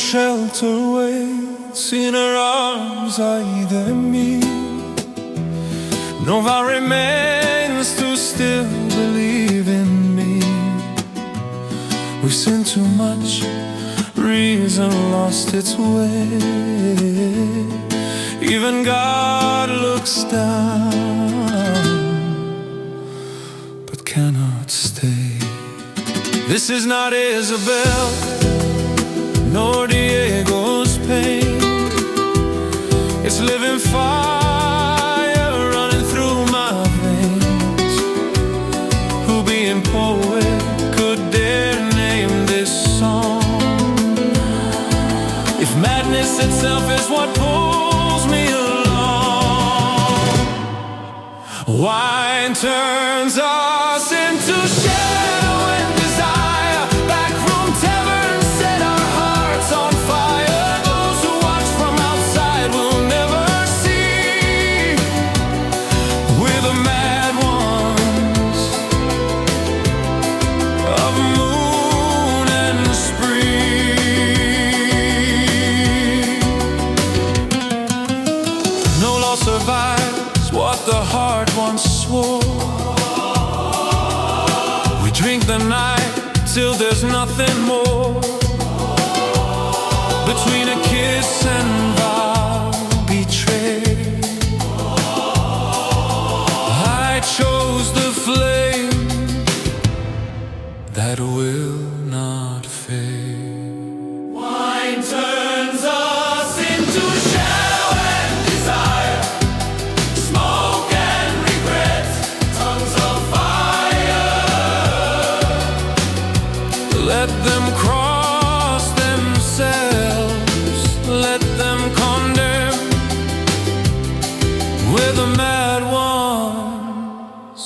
shelter waits in her arms ai de mí. No vow remains to still believe in me. We've sinned too much, reason lost its way. Even God looks down, but cannot stay. This is not Isabel, nor Diego's pain. It's living fire running through my veins. Who being poet could dare name this song? If madness itself is what pulls me along, wine turns us into shadow and desire. Backroom taverns set our hearts on fire. Those who watch from outside will never see. We're the mad ones of moon and spree. No law survives what the heart once swore. We drink the night till there's nothing more. Between a kiss and vow betrayed, I chose the flame that will not fade. Wine turns us into shadow and desire, smoke and regret, tongues of fire. Let them cross themselves, let them condemn. We're the mad ones.